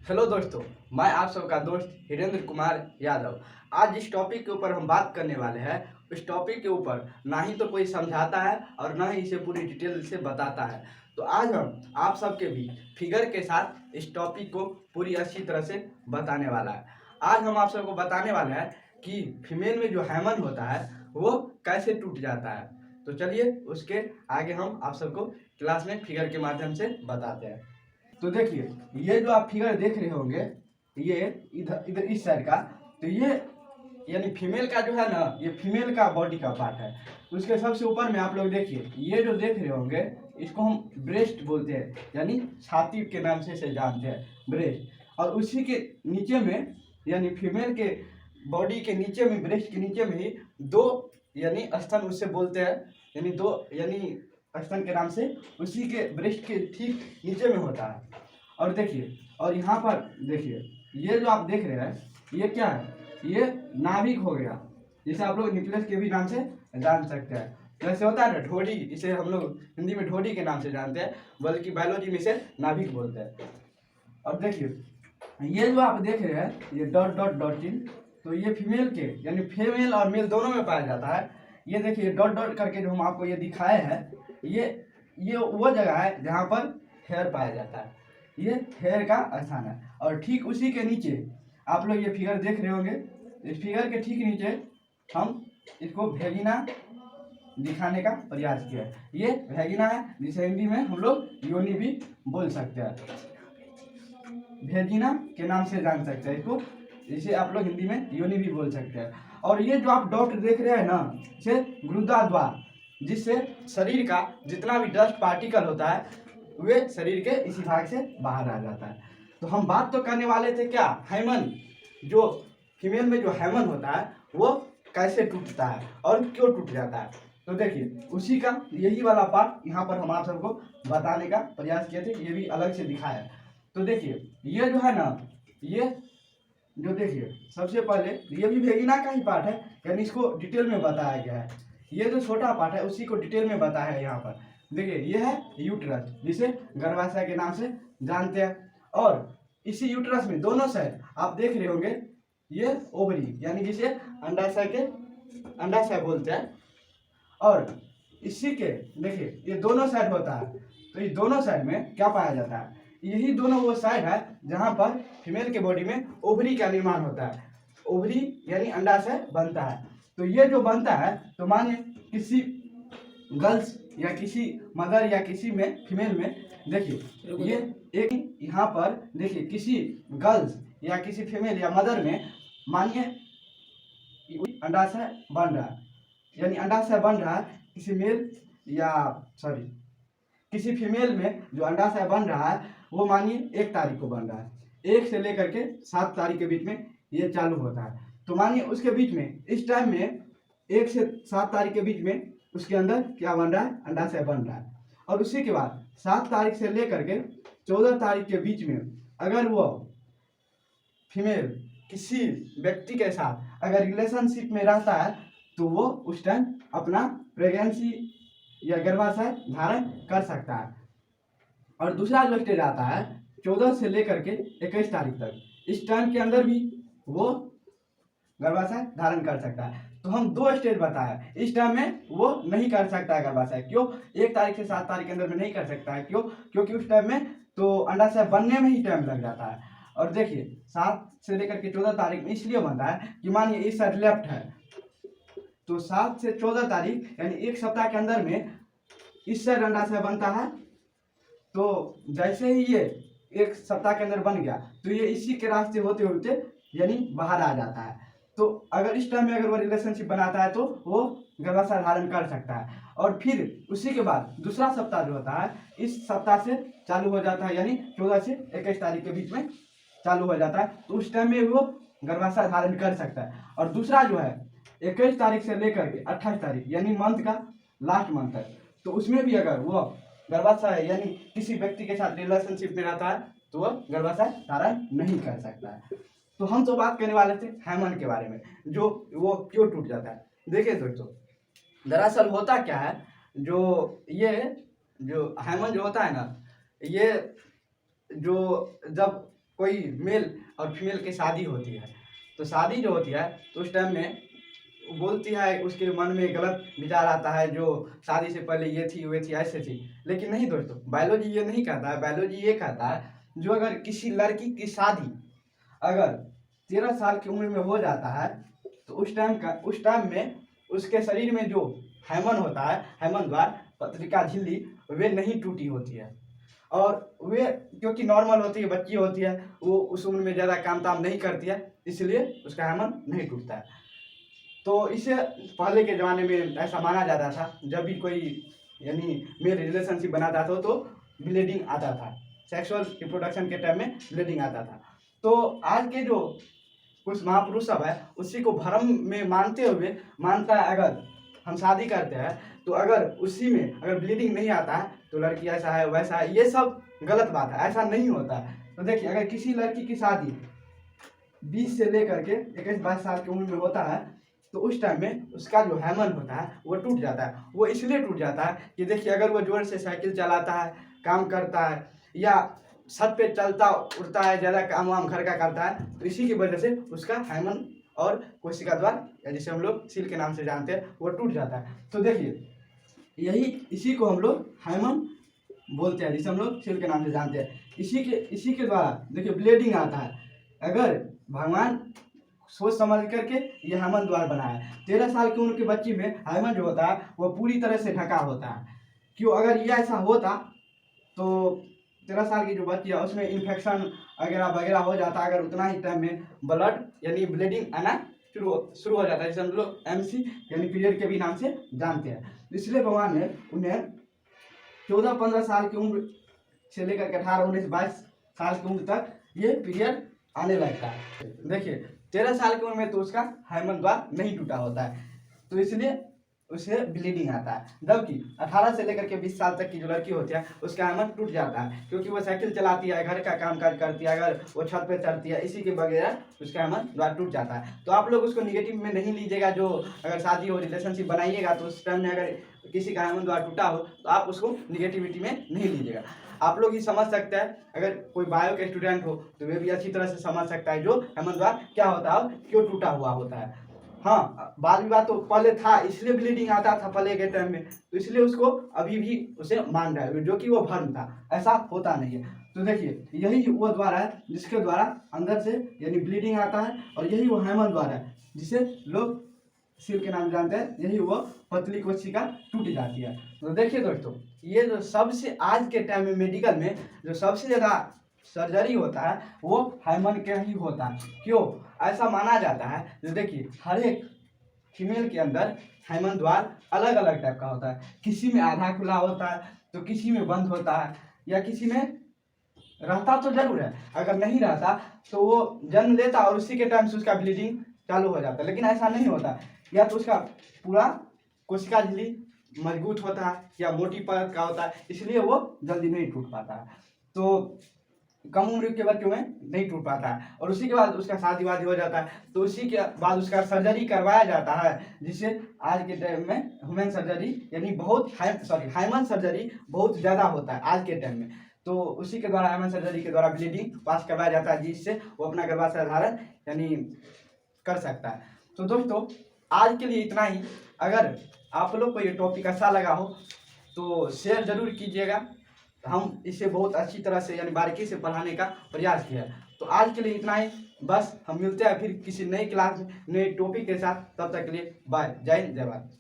Hello दोस्तों, मैं आप सबका दोस्त हिरेंद्र कुमार यादव। आज जिस टॉपिक के ऊपर हम बात करने वाले हैं, उस टॉपिक के ऊपर ना ही तो कोई समझाता है और ना ही इसे पूरी डिटेल से बताता है। तो आज हम आप सबके भी फिगर के साथ इस टॉपिक को पूरी अच्छी तरह से बताने वाला है। आज हम आप सबको बताने वाले हैं कि फीमेल में जो हार्मोन होता है वो कैसे टूट जाता है। तो चलिए उसके आगे हम आप सबको क्लास में फिगर के माध्यम से बताते हैं। तो देखिए, ये जो आप फिगर देख रहे होंगे, ये इधर इधर इस साइड का, तो ये यानी फीमेल का जो है ना, ये फीमेल का बॉडी का पार्ट है। उसके सबसे ऊपर में आप लोग देखिए, ये जो देख रहे होंगे इसको हम ब्रेस्ट बोलते हैं, यानी छाती के नाम से इसे जानते हैं, ब्रेस्ट। और उसी के नीचे में यानी फीमेल के बॉडी के नीचे में, ब्रेस्ट के नीचे में ही दो यानी स्तन उससे बोलते हैं, यानी दो यानी स्तन के नाम से उसी के ब्रेस्ट के ठीक नीचे में होता है। और देखिए, और यहाँ पर देखिए, ये जो आप देख रहे हैं ये क्या है, ये नाभिक हो गया, जिसे आप लोग न्यूक्लियस के भी नाम से जान सकते हैं। जैसे होता है ना ढोडी, इसे हम लोग हिंदी में ढोडी के नाम से जानते हैं, बल्कि बायोलॉजी में इसे नाभिक बोलते हैं। और देखिए, ये जो आप देख रहे हैं ये डॉट डॉट डॉट चिन्ह, तो ये फीमेल के यानी फीमेल और मेल दोनों में पाया जाता है। ये देखिए डॉट डॉट करके जो हम आपको ये दिखाए हैं, ये वो जगह है जहाँ पर हेयर पाया जाता है, ये हेयर का स्थान है। और ठीक उसी के नीचे आप लोग ये फिगर देख रहे होंगे, इस फिगर के ठीक नीचे हम इसको वेगिना दिखाने का प्रयास किया है। ये वेगिना है, जिसे हिंदी में हम लोग योनि भी बोल सकते हैं, वेजिना के नाम से जान सकते हैं इसको, इसे आप लोग हिंदी में योनि भी बोल सकते हैं। और ये जो आप डॉट देख रहे हैं ना, इसे गुरुद्वार द्वार, जिससे शरीर का जितना भी डस्ट पार्टिकल होता है वे शरीर के इसी भाग से बाहर आ जाता है। तो हम बात तो करने वाले थे क्या, हार्मोन, जो फीमेल में जो हार्मोन होता है वो कैसे टूटता है और क्यों टूट जाता है। तो देखिए, उसी का यही वाला पार्ट यहाँ पर हम आप सबको बताने का प्रयास किए थे, ये भी अलग से दिखाया है। तो देखिए, ये जो है ना, ये जो देखिए सबसे पहले ये भी वेगिना का ही पार्ट है, यानी इसको डिटेल में बताया गया है। ये जो छोटा पार्ट है उसी को डिटेल में बताया है यहाँ पर। देखिए, ये है यूट्रस, जिसे गर्भाशय के नाम से जानते हैं। और इसी यूट्रस में दोनों साइड आप देख रहे होंगे, ये ओवरी, यानी जिसे अंडाशय बोलते हैं। और इसी के देखिए ये दोनों साइड होता है, तो ये दोनों साइड में क्या पाया जाता है, यही दोनों वो साइड है जहाँ पर फीमेल के बॉडी में ओवरी का निर्माण होता है। ओवरी यानी अंडाशय बनता है। तो ये जो बनता है, तो मानिए किसी गर्ल्स या किसी मदर या किसी में फीमेल में, देखिए ये एक यहाँ पर देखिए किसी गर्ल्स या किसी फीमेल या मदर में मानिए अंडाशय बन रहा है, यानी अंडाशय बन रहा है किसी मेल या सॉरी किसी फीमेल में जो अंडाशय बन रहा है वो मानिए 1 तारीख को बन रहा है, 1 से लेकर के 7 तारीख के बीच में ये चालू होता है। तो मानिए उसके बीच में इस टाइम में 1 से 7 तारीख के बीच में उसके अंदर क्या बन रहा है, अंडाशय बन रहा है। और उसी के बाद 7 तारीख से लेकर के 14 तारीख के बीच में अगर वो फीमेल किसी व्यक्ति के साथ अगर रिलेशनशिप में रहता है, तो वो उस टाइम अपना प्रेगनेंसी या गर्भाशय धारण कर सकता है। और दूसरा जो स्टेज आता है 14 से लेकर के 21 तारीख तक, इस टाइम के अंदर भी वो गर्भाशय धारण कर सकता है। तो हम 2 स्टेज बताया, इस टाइम में वो नहीं कर सकता है गर्भाशय, क्यों, 1 तारीख से 7 तारीख के अंदर में नहीं कर सकता है, क्यों, क्योंकि उस टाइम में तो अंडाशय बनने में ही टाइम लग जाता है। और देखिए 7 से लेकर के 14 तारीख में इसलिए बनता है कि मानिए इस साइड लेफ्ट है, तो 7 से 14 तारीख यानी 1 सप्ताह के अंदर में इस साइड अंडाशय बनता है। तो जैसे ही ये 1 सप्ताह के अंदर बन गया, तो ये इसी के रास्ते होते होते यानी बाहर आ जाता है। तो अगर इस टाइम में अगर वो रिलेशनशिप बनाता है तो वो गर्भाशय धारण कर सकता है। और फिर उसी के बाद दूसरा सप्ताह जो होता है इस सप्ताह से चालू हो जाता है, यानी 14 से 21 तारीख के बीच में चालू हो जाता है, तो उस टाइम में वो गर्भाशय धारण कर सकता है। और दूसरा जो है 21 तारीख से लेकर के 28 तारीख यानी मंथ का लास्ट मंथ तक, तो उसमें भी अगर वो गर्भाशय यानी किसी व्यक्ति के साथ रिलेशनशिप में रहता है तो वह गर्भाशय धारण नहीं कर सकता है। तो हम तो बात करने वाले थे हार्मोन के बारे में, जो वो क्यों टूट जाता है। देखिए दोस्तों, दरअसल होता क्या है, ये जो हार्मोन जो होता है ना, ये जो जब कोई मेल और फीमेल की शादी होती है, तो शादी जो होती है तो उस टाइम में वो बोलती है, उसके मन में गलत विचार आता है जो शादी से पहले ये थी वे थी ऐसे थी। लेकिन नहीं दोस्तों, बायोलॉजी ये नहीं कहता है। बायोलॉजी ये कहता है जो अगर किसी लड़की की शादी अगर 13 साल की उम्र में हो जाता है तो उस टाइम में उसके शरीर में जो हार्मोन होता है, हार्मोन द्वार पत्रिका झिल्ली, वे नहीं टूटी होती है। और वे क्योंकि नॉर्मल होती है, बच्ची होती है, वो उस उम्र में ज़्यादा काम ताम नहीं करती है, इसलिए उसका हार्मोन नहीं टूटता है। तो इसे पहले के ज़माने में ऐसा माना जाता था, जब भी कोई यानी मेल रिलेशनशिप बनाता था तो ब्लीडिंग आता था, सेक्सुअल रिप्रोडक्शन के टाइम में ब्लीडिंग आता था। तो आज के जो कुछ महापुरुष सब है उसी को भ्रम में मानते हुए मानता है अगर हम शादी करते हैं तो अगर उसी में अगर ब्लीडिंग नहीं आता है तो लड़की ऐसा है वैसा है, ये सब गलत बात है, ऐसा नहीं होता है। तो देखिए, अगर किसी लड़की की शादी 20 से लेकर के 21-22 साल की उम्र में होता है तो उस टाइम में उसका जो हार्मोन होता है वो टूट जाता है। वो इसलिए टूट जाता है कि देखिए, अगर वो जोर से साइकिल चलाता है, काम करता है या छत पे चलता उड़ता है, ज़्यादा काम वाम घर का करता है, तो इसी की वजह से उसका हार्मोन और कोशिका द्वार या जिसे हम लोग सील के नाम से जानते हैं वो टूट जाता है। तो देखिए, इसी को हम लोग हार्मोन बोलते हैं, जिसे हम लोग सील के नाम से जानते हैं। इसी के द्वारा देखिए ब्लीडिंग आता है। अगर भगवान सोच समझ करके ये हार्मोन द्वार बनाया है। 13 साल की उम्र की बच्ची में हार्मोन जो होता है वो पूरी तरह से ढका होता है। क्यों? अगर ये ऐसा होता तो 13 साल की जो बच्ची है उसमें इन्फेक्शन वगैरह वगैरह हो जाता है। अगर उतना ही टाइम में ब्लड यानी ब्लीडिंग आना शुरू हो जाता है, जिसे हम लोग MC यानी पीरियड के भी नाम से जानते हैं। इसलिए भगवान ने उन्हें 14-15 साल की उम्र से लेकर के 18-19-22 साल की उम्र तक ये पीरियड आने लगता है। देखिए, 13 साल की उम्र में तो उसका हार्मोन द्वार नहीं टूटा होता है, तो इसलिए उसे ब्लीडिंग आता है। जबकि 18 से लेकर के 20 साल तक की जो लड़की होती है उसका हार्मोन टूट जाता है, क्योंकि वो साइकिल चलाती है, घर का काम काज करती है, अगर वो छत पे चढ़ती है, इसी के वगैरह उसका हार्मोन द्वार टूट जाता है। तो आप लोग उसको निगेटिव में नहीं लीजिएगा। जो अगर शादी हो, रिलेशनशिप बनाइएगा तो उस टाइम में अगर किसी का हार्मोन द्वार टूटा हो तो आप उसको निगेटिविटी में नहीं लीजिएगा। आप लोग ही समझ सकते हैं। अगर कोई बायो के स्टूडेंट हो तो वे भी अच्छी तरह से समझ सकता है जो हार्मोन द्वार क्या होता है और क्यों टूटा हुआ होता है। हाँ, बाल विवाह तो पहले था, इसलिए ब्लीडिंग आता था पहले के टाइम में, तो इसलिए उसको अभी भी उसे मान रहा है, जो कि वो भ्रम था, ऐसा होता नहीं है। तो देखिए, यही वो द्वार है जिसके द्वारा अंदर से यानी ब्लीडिंग आता है, और यही वो हार्मोन द्वार है जिसे लोग शिव के नाम जानते हैं। यही वो पतली कोशिका टूट जाती है। तो देखिए दोस्तों, ये जो सबसे आज के टाइम में मेडिकल में जो सबसे ज़्यादा सर्जरी होता है वो हार्मोन के ही होता है। क्यों ऐसा माना जाता है? जो देखिए, हर एक फीमेल के अंदर हार्मोन द्वार अलग अलग टाइप का होता है। किसी में आधा खुला होता है तो किसी में बंद होता है, या किसी में रहता तो जरूर है, अगर नहीं रहता तो वो जन्म लेता और उसी के टाइम से उसका ब्लीडिंग चालू हो जाता है। लेकिन ऐसा नहीं होता, या तो उसका पूरा कोशिका झिल्ली मजबूत होता है या मोटी परत का होता है, इसलिए वो जल्दी नहीं टूट पाता है। तो कम उम्र के बच्चों में नहीं टूट पाता है, और उसी के बाद उसका शादी वादी हो जाता है, तो उसी के बाद उसका सर्जरी करवाया जाता है, जिससे आज के टाइम में ह्यूमन सर्जरी यानी हार्मोन सर्जरी बहुत ज़्यादा होता है आज के टाइम में। तो उसी के द्वारा हार्मोन सर्जरी के द्वारा ब्लीडिंग पास करवाया जाता है, जिससे वो अपना गर्भाशय धारण यानी कर सकता है। तो दोस्तों, आज के लिए इतना ही। अगर आप लोग को ये टॉपिक अच्छा लगा हो तो शेयर जरूर कीजिएगा। हम इसे बहुत अच्छी तरह से यानी बारीकी से पढ़ाने का प्रयास किया है। तो आज के लिए इतना ही, बस हम मिलते हैं फिर किसी नई क्लास में नए टॉपिक के साथ। तब तक के लिए बाय, जय हिंद, जय भारत।